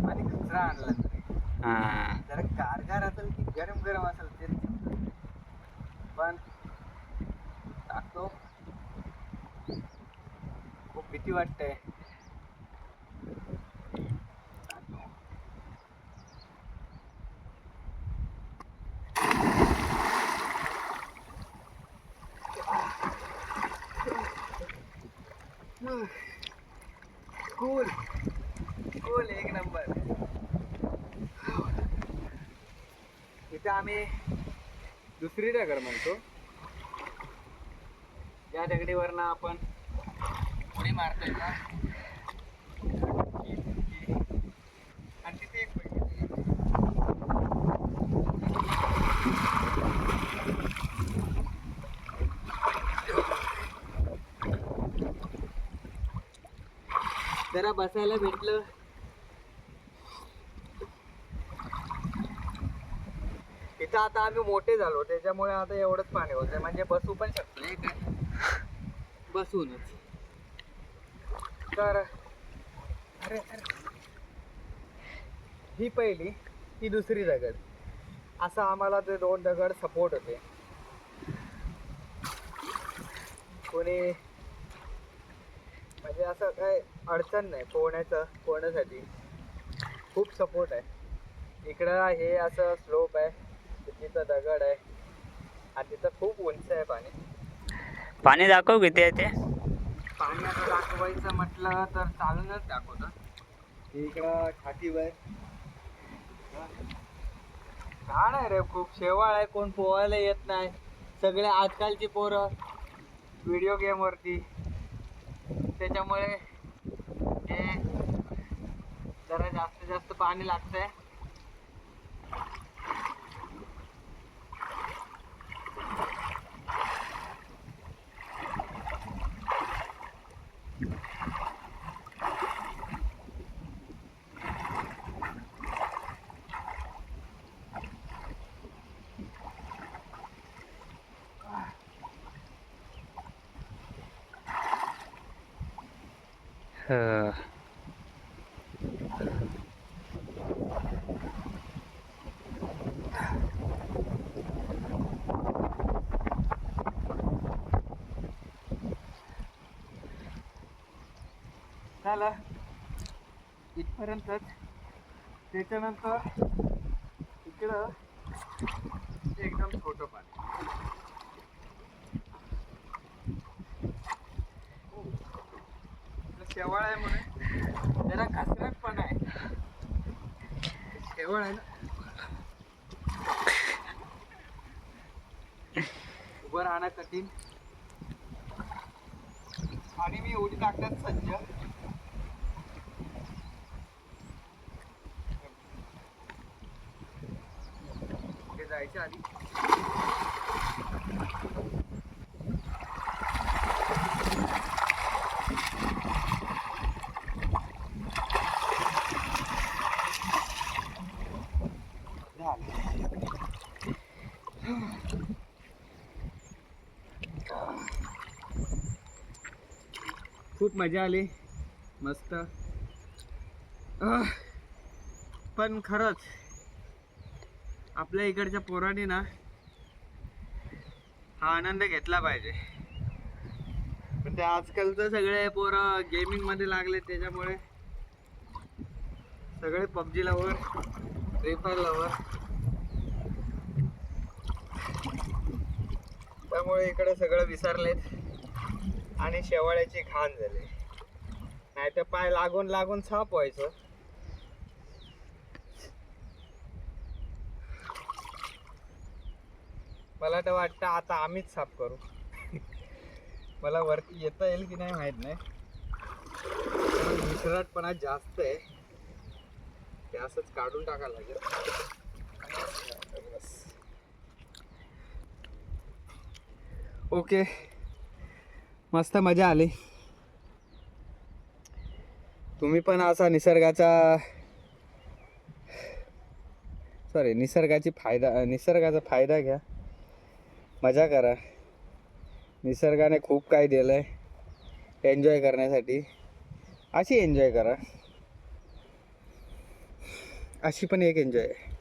आणि दुसरा आणला जरा गारगार असेल की गरम गरम असेल ते पण टाकतो. खूप भीती वाटते. कूल कूल एक नंबर. इथे आम्ही दुसरी दगड म्हणतो ज्या दगडीवरनं आपण उडी मारतोय ना, आणि तिथे एक जरा बसायला भेटलं. इथं आता आम्ही मोठे झालो त्याच्यामुळे आता एवढंच पाणी होतंय, म्हणजे बसू पण शकतो काय बसूनच. तर अरे ही पहिली ही दुसरी दगड, असं आम्हाला ते दोन दगड सपोर्ट होते. कोणी म्हणजे असं काय अडचण नाही पोहण्यासाठी खूप सपोर्ट आहे. इकडं हे असं स्लोप आहे, तिथं दगड आहे आणि तिथं खूप उंच आहे पाणी. पाणी दाखव किती आहे ते. पाणी आता दाखवायचं म्हटलं तर चालूनच दाखवतं. इकडं छातीवर घाण आहे रे, खूप शेवाळ आहे. कोण पोहायला येत नाही. सगळे आजकालची पोरं व्हिडिओ गेम वरती, त्याच्यामुळे हे जरा जास्त पाणी लागतंय. झालं इथपर्यंतच. त्याच्यानंतर इकडं एकदम छोटं पाणी. शेवाळ आहे म्हणून जरा घसरट पण आहे. शेवाळ आहे ना, उभं राहणं कठीण. आणि मी उडी टाकण्यात सज्ज. जायच्या आधी खूप मजा आली, मस्त. पण खरंच आपल्या इकडच्या पोरांनी ना हा आनंद घेतला पाहिजे. पण ते आजकालचं सगळे पोरं गेमिंग मध्ये लागले, त्याच्यामुळे सगळे PUBG lover, free fire lover, त्यामुळे इकडे सगळं विसरलेत आणि शेवाळ्याची घाण झाली. नाही तर पाय लागून लागून साफ व्हायचं. मला तर वाटतं आता आम्हीच साफ करू. मला वरती येता येईल की नाही माहित नाही, विसरटपणा जास्त आहे, ते असंच काढून टाकायला लागेल. ओके, मस्त मजा आली. तुम्ही पण असा निसर्गाचा फायदा घ्या, मजा करा. निसर्गाने खूप काही दिलंय एन्जॉय करण्यासाठी, अशी एन्जॉय करा. अशी पण एक एन्जॉय आहे.